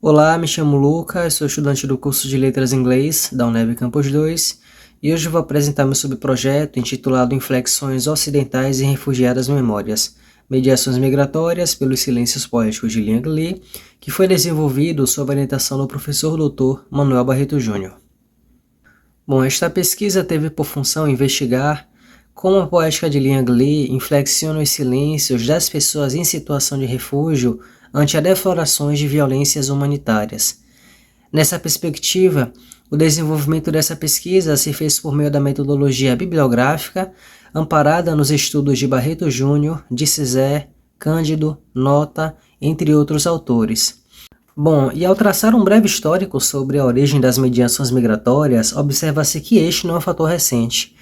Olá, me chamo Lucas, sou estudante do curso de Letras em Inglês da UNEB Campus 2 e hoje vou apresentar meu subprojeto intitulado Inflexões Ocidentais e Refugiadas Memórias, Mediações Migratórias pelos Silêncios Poéticos de Liang Li, que foi desenvolvido sob a orientação do professor Dr. Manuel Barreto Júnior. Bom, esta pesquisa teve por função investigar como a poética de Liang Li inflexiona os silêncios das pessoas em situação de refúgio ante as deflorações de violências humanitárias. Nessa perspectiva, o desenvolvimento dessa pesquisa se fez por meio da metodologia bibliográfica, amparada nos estudos de Barreto Júnior, de Cizé, Cândido, Nota, entre outros autores. Bom, e ao traçar um breve histórico sobre a origem das mediações migratórias, observa-se que este não é um fator recente.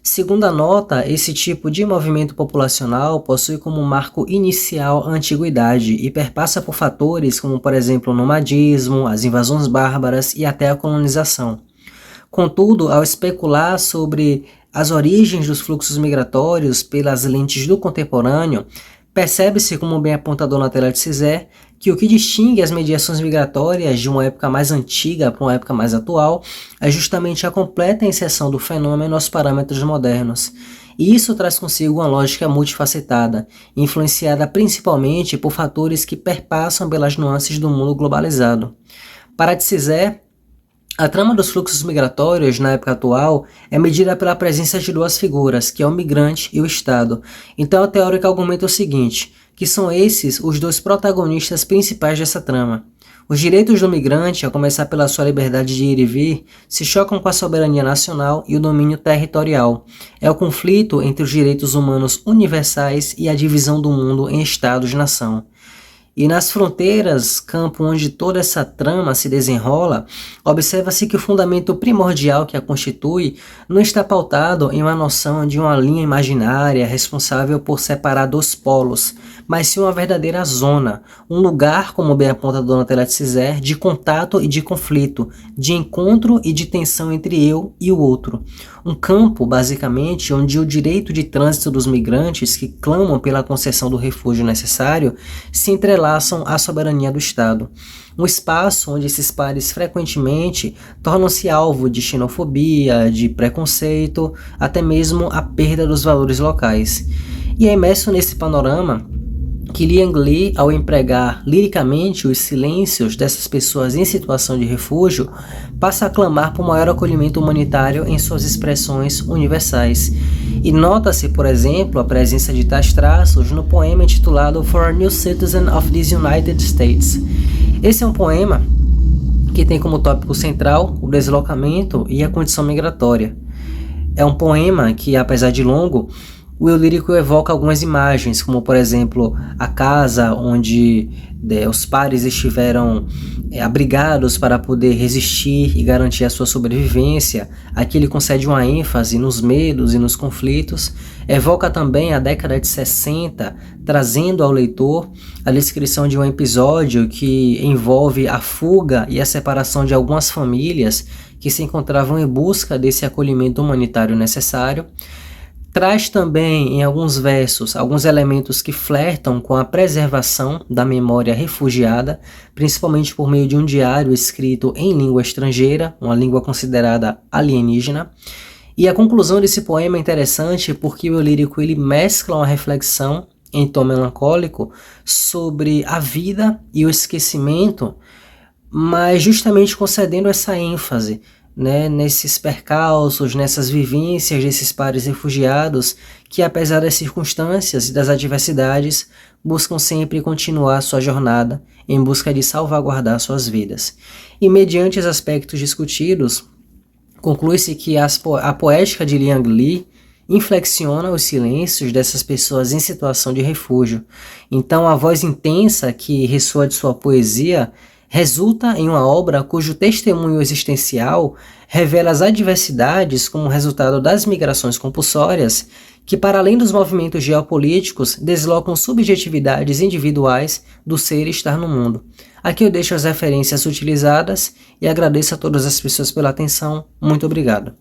Segundo a Nota, esse tipo de movimento populacional possui como marco inicial a antiguidade e perpassa por fatores como, por exemplo, o nomadismo, as invasões bárbaras e até a colonização. Contudo, ao especular sobre as origens dos fluxos migratórios pelas lentes do contemporâneo, percebe-se, como bem aponta Dona Tela de Cizé, que o que distingue as mediações migratórias de uma época mais antiga para uma época mais atual é justamente a completa inserção do fenômeno aos parâmetros modernos. E isso traz consigo uma lógica multifacetada, influenciada principalmente por fatores que perpassam pelas nuances do mundo globalizado. Para de Cizé, a trama dos fluxos migratórios na época atual é medida pela presença de duas figuras, que é o migrante e o Estado. Então a teórica argumenta o seguinte, que são esses os dois protagonistas principais dessa trama. Os direitos do migrante, a começar pela sua liberdade de ir e vir, se chocam com a soberania nacional e o domínio territorial. É o conflito entre os direitos humanos universais e a divisão do mundo em estados-nação. E nas fronteiras, campo onde toda essa trama se desenrola, observa-se que o fundamento primordial que a constitui não está pautado em uma noção de uma linha imaginária responsável por separar dois polos, mas sim uma verdadeira zona, um lugar, como bem aponta Dona Tela de Cizé, de contato e de conflito, de encontro e de tensão entre eu e o outro. Um campo, basicamente, onde o direito de trânsito dos migrantes que clamam pela concessão do refúgio necessário se entrelaçam à soberania do Estado. Um espaço onde esses pares frequentemente tornam-se alvo de xenofobia, de preconceito, até mesmo a perda dos valores locais. E é imerso nesse panorama que Liang Li, ao empregar liricamente os silêncios dessas pessoas em situação de refúgio, passa a clamar por maior acolhimento humanitário em suas expressões universais. E nota-se, por exemplo, a presença de tais traços no poema intitulado For a New Citizen of these United States. Esse é um poema que tem como tópico central o deslocamento e a condição migratória. É um poema que, apesar de longo, o eu lírico evoca algumas imagens, como por exemplo a casa onde os pares estiveram abrigados para poder resistir e garantir a sua sobrevivência. Aqui ele concede uma ênfase nos medos e nos conflitos. Evoca também a década de 60, trazendo ao leitor a descrição de um episódio que envolve a fuga e a separação de algumas famílias que se encontravam em busca desse acolhimento humanitário necessário. Traz também, em alguns versos, alguns elementos que flertam com a preservação da memória refugiada, principalmente por meio de um diário escrito em língua estrangeira, uma língua considerada alienígena. E a conclusão desse poema é interessante porque o eu lírico ele mescla uma reflexão em tom melancólico sobre a vida e o esquecimento, mas justamente concedendo essa ênfase, nesses percalços, nessas vivências desses pares refugiados que, apesar das circunstâncias e das adversidades, buscam sempre continuar sua jornada em busca de salvaguardar suas vidas. E mediante os aspectos discutidos, conclui-se que a poética de Liang Li inflexiona os silêncios dessas pessoas em situação de refúgio. Então a voz intensa que ressoa de sua poesia resulta em uma obra cujo testemunho existencial revela as adversidades como resultado das migrações compulsórias que, para além dos movimentos geopolíticos, deslocam subjetividades individuais do ser e estar no mundo. Aqui eu deixo as referências utilizadas e agradeço a todas as pessoas pela atenção. Muito obrigado.